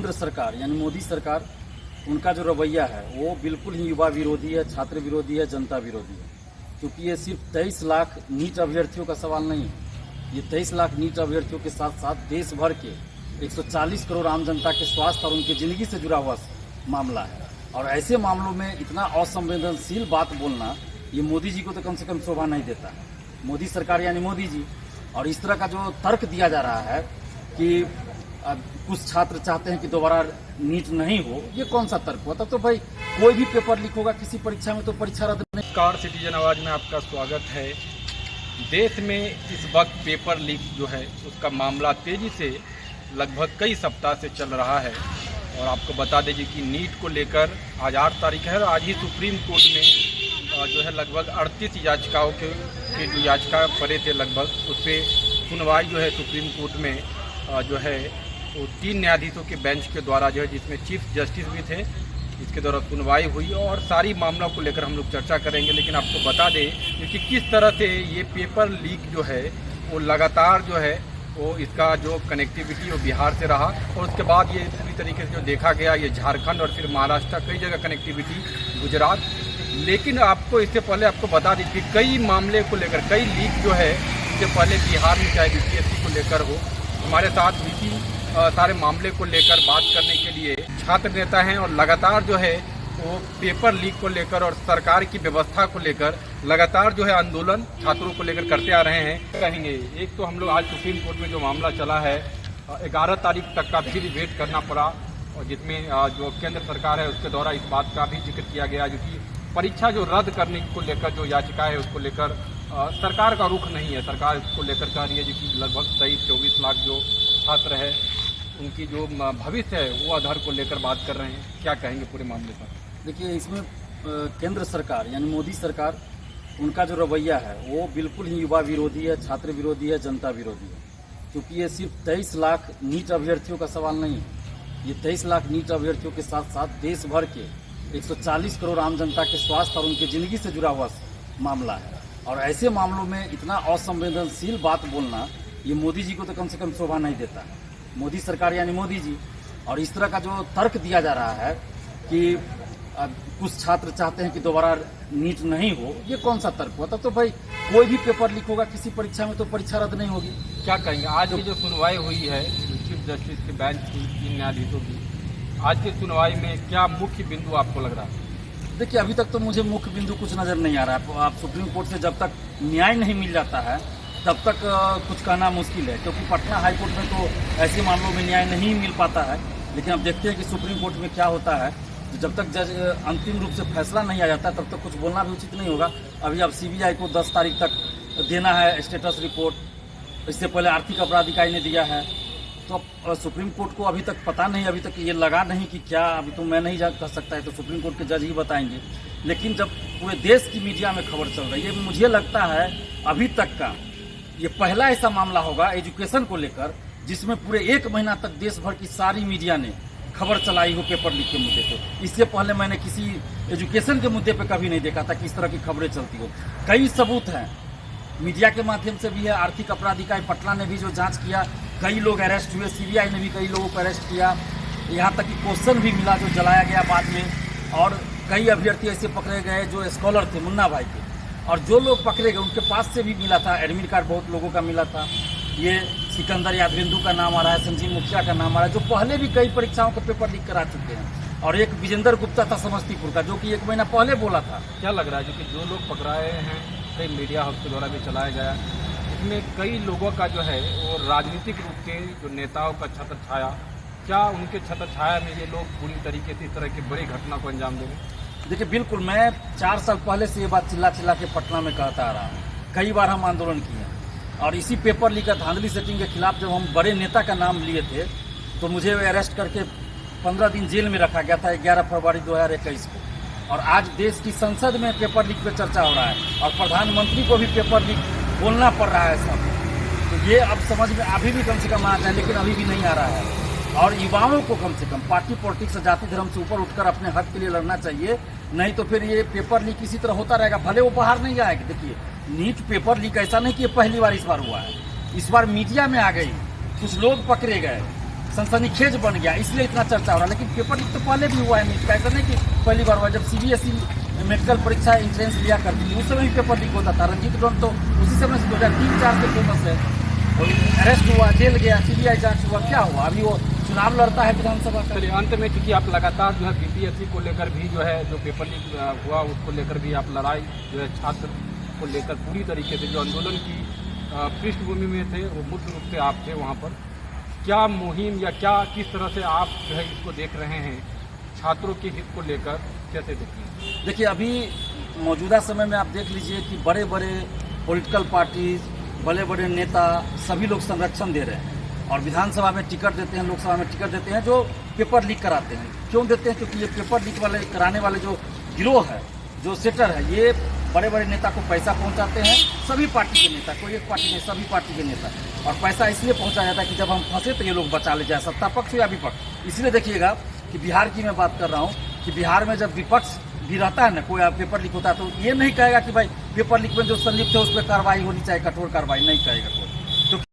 केंद्र सरकार यानी मोदी सरकार, उनका जो रवैया है वो बिल्कुल ही युवा विरोधी है, छात्र विरोधी है, जनता विरोधी है। क्योंकि ये सिर्फ 23 लाख नीट अभ्यर्थियों का सवाल नहीं है, ये 23 लाख नीट अभ्यर्थियों के साथ साथ देश भर के 140 करोड़ आम जनता के स्वास्थ्य और उनकी जिंदगी से जुड़ा हुआ मामला है। और ऐसे मामलों में इतना असंवेदनशील बात बोलना ये मोदी जी को तो कम से कम शोभा नहीं देता है। मोदी सरकार यानी मोदी जी। और इस तरह का जो तर्क दिया जा रहा है कि कुछ छात्र चाहते हैं कि दोबारा नीट नहीं हो, ये कौन सा तर्क हुआ? तो भाई कोई भी पेपर लीक होगा किसी परीक्षा में तो परीक्षा रद्द नहीं। नमस्कार, सिटीजन आवाज में आपका स्वागत है। देश में इस वक्त पेपर लीक जो है उसका मामला तेजी से लगभग कई सप्ताह से चल रहा है। और आपको बता दीजिए कि नीट को लेकर आज 8 तारीख है और आज ही सुप्रीम कोर्ट में जो है लगभग 38 याचिकाओं के जो याचिका पड़े थे लगभग, उस पर सुनवाई जो है सुप्रीम कोर्ट में जो है वो 3 न्यायाधीशों के बेंच के द्वारा जो है, जिसमें चीफ जस्टिस भी थे, इसके द्वारा सुनवाई हुई। और सारी मामलों को लेकर हम लोग चर्चा करेंगे। लेकिन आपको बता दें कि किस तरह से ये पेपर लीक जो है वो लगातार जो है वो इसका जो कनेक्टिविटी वो बिहार से रहा और उसके बाद ये पूरी तरीके से जो देखा गया ये झारखंड और फिर महाराष्ट्र, कई जगह कनेक्टिविटी, गुजरात। लेकिन आपको इससे पहले आपको बता दें कि कई मामले को लेकर कई लीक जो है इससे पहले बिहार में चाहे बीपीएससी को लेकर हो, हमारे साथ इसी सारे मामले को लेकर बात करने के लिए छात्र नेता हैं और लगातार जो है वो पेपर लीक को लेकर और सरकार की व्यवस्था को लेकर लगातार जो है आंदोलन छात्रों को लेकर करते आ रहे हैं। कहेंगे एक तो हम लोग आज सुप्रीम कोर्ट में जो मामला चला है 11 तारीख तक का फिर वेट करना पड़ा, और जिसमें जो केंद्र सरकार है उसके द्वारा इस बात का भी जिक्र किया गया जो कि परीक्षा जो रद्द करने को लेकर जो याचिका है उसको लेकर सरकार का रुख नहीं है। सरकार इसको लेकर कह रही है जो कि लगभग 23-24 लाख जो छात्र है उनकी जो भविष्य है वो आधार को लेकर बात कर रहे हैं। क्या कहेंगे पूरे मामले पर? देखिए, इसमें केंद्र सरकार यानी मोदी सरकार, उनका जो रवैया है वो बिल्कुल ही युवा विरोधी है, छात्र विरोधी है, जनता विरोधी है। क्योंकि ये सिर्फ 23 लाख नीट अभ्यर्थियों का सवाल नहीं है, ये 23 लाख नीट अभ्यर्थियों के साथ साथ देश भर के 140 करोड़ आम जनता के स्वास्थ्य और उनकी जिंदगी से जुड़ा हुआ मामला है। और ऐसे मामलों में इतना असंवेदनशील बात बोलना ये मोदी जी को तो कम से कम शोभा नहीं देता है। मोदी सरकार यानी मोदी जी। और इस तरह का जो तर्क दिया जा रहा है कि कुछ छात्र चाहते हैं कि दोबारा नीट नहीं हो, ये कौन सा तर्क हुआ? तो भाई कोई भी पेपर लीक होगा किसी परीक्षा में तो परीक्षा रद्द नहीं होगी। क्या कहेंगे आज की जो सुनवाई हुई है चीफ जस्टिस के बेंच की 3 न्यायाधीशों की, आज की सुनवाई में क्या मुख्य बिंदु आपको लग रहा है? देखिए, अभी तक तो मुझे मुख्य बिंदु कुछ नज़र नहीं आ रहा है। आप सुप्रीम कोर्ट से जब तक न्याय नहीं मिल जाता है तब तक कुछ कहना मुश्किल है, क्योंकि पटना हाईकोर्ट में तो ऐसे मामलों में न्याय नहीं मिल पाता है। लेकिन अब देखते हैं कि सुप्रीम कोर्ट में क्या होता है। तो जब तक जज अंतिम रूप से फैसला नहीं आ जाता तब तक कुछ बोलना भी उचित नहीं होगा। अभी अब सीबीआई को 10 तारीख तक देना है स्टेटस रिपोर्ट, इससे पहले आर्थिक अपराध इकाई ने दिया है। तो अब सुप्रीम कोर्ट को अभी तक पता नहीं, अभी तक ये लगा नहीं कि क्या, अभी तो मैं नहीं कह सकता है, तो सुप्रीम कोर्ट के जज ही बताएंगे। लेकिन जब पूरे देश की मीडिया में खबर चल रही है, मुझे लगता है अभी तक का ये पहला ऐसा मामला होगा एजुकेशन को लेकर जिसमें पूरे 1 महीना तक देश भर की सारी मीडिया ने खबर चलाई हो पेपर लीक के मुद्दे पे। इससे पहले मैंने किसी एजुकेशन के मुद्दे पे कभी नहीं देखा था कि इस तरह की खबरें चलती हो। कई सबूत हैं, मीडिया के माध्यम से भी है, आर्थिक अपराध इकाई पटना ने भी जो जांच किया, कई लोग अरेस्ट हुए, सीबीआई ने भी कई लोगों को अरेस्ट किया, यहाँ तक कि क्वेश्चन भी मिला जो जलाया गया बाद में। और कई अभ्यर्थी ऐसे पकड़े गए जो स्कॉलर थे, मुन्ना भाई के, और जो लोग पकड़े गए उनके पास से भी मिला था एडमिट कार्ड, बहुत लोगों का मिला था। ये सिकंदर यादवेंदु का नाम आ रहा है, संजीव मुखिया का नाम आ रहा है, जो पहले भी कई परीक्षाओं के पेपर लीक करा चुके हैं। और एक विजेंद्र गुप्ता था समस्तीपुर का, जो कि 1 महीना पहले बोला था। क्या लग रहा है कि जो लोग पकड़ाए हैं, कई मीडिया हाउस के द्वारा भी चलाया गया, इसमें कई लोगों का जो है वो राजनीतिक रूप के जो नेताओं का छत्र छाया, क्या उनके छत्र छाया में ये लोग पूरी तरीके से इस तरह की बड़ी घटना को अंजाम देंगे? देखिए, बिल्कुल, मैं 4 साल पहले से ये बात चिल्ला चिल्ला के पटना में कहता आ रहा हूँ। कई बार हम आंदोलन किए और इसी पेपर लीक का धांधली सेटिंग के खिलाफ जब हम बड़े नेता का नाम लिए थे तो मुझे अरेस्ट करके 15 दिन जेल में रखा गया था 11 फरवरी 2021 को। और आज देश की संसद में पेपर लीक पे चर्चा हो रहा है और प्रधानमंत्री को भी पेपर लीक बोलना पड़ रहा है सब। तो ये अब समझ में अभी भी कम से कम आ जाए, लेकिन अभी भी नहीं आ रहा है। और युवाओं को कम से कम पार्टी पॉलिटिक्स से, जाति धर्म से ऊपर उठकर अपने हक के लिए लड़ना चाहिए। नहीं तो फिर ये पेपर लीक इसी तरह होता रहेगा, भले वो बाहर नहीं आएगा। देखिए, नीट पेपर लीक ऐसा नहीं कि ये पहली बार इस बार हुआ है, इस बार मीडिया में आ गई, कुछ लोग पकड़े गए, सनसनीखेज बन गया, इसलिए इतना चर्चा हो रहा है। लेकिन पेपर लीक तो पहले भी हुआ है, नीट ऐसा नहीं कि पहली बार हुआ। जब CBSE मेडिकल परीक्षा इंट्रेंस लिया करती थी उस समय भी पेपर लीक होता था। रंजीत ड्रोन तो उसी समय से 2003-04 से फेमस है। और अरेस्ट हुआ, जेल गया, CBI जांच हुआ, क्या हुआ? अभी वो चुनाव लड़ता है विधानसभा का। चलिए अंत में, क्योंकि आप लगातार जो है BPSC को लेकर भी जो है जो पेपर लीक हुआ उसको लेकर भी आप लड़ाई जो है छात्र को लेकर पूरी तरीके से जो आंदोलन की पृष्ठभूमि में थे वो मुख्य रूप से आप थे वहाँ पर। क्या मुहिम या क्या किस तरह से आप जो है इसको देख रहे हैं, छात्रों के हित को लेकर कैसे देख रहे हैं? देखिए, अभी मौजूदा समय में आप देख लीजिए कि बड़े बड़े पॉलिटिकल पार्टीज, बड़े बड़े नेता सभी लोग संरक्षण दे रहे हैं और विधानसभा में टिकट देते हैं, लोकसभा में टिकट देते हैं जो पेपर लीक कराते हैं। क्यों देते हैं? क्योंकि ये पेपर लीक वाले कराने वाले जो गिरोह है, जो सेटर है, ये बड़े बड़े नेता को पैसा पहुंचाते हैं। सभी पार्टी के नेता, कोई एक पार्टी नहीं, सभी पार्टी के नेता। और पैसा इसलिए पहुंचा जाता है कि जब हम फंसे तो ये लोग बचा ले जाए, सत्ता पक्ष या विपक्ष। इसलिए देखिएगा कि बिहार की मैं बात कर रहा हूँ कि बिहार में जब विपक्ष भी रहता है ना, कोई पेपर लीक होता है तो ये नहीं कहेगा कि भाई पेपर लीक में जो संलिप्त है उस पर कार्रवाई होनी चाहिए, कठोर कार्रवाई नहीं करेगा कोई।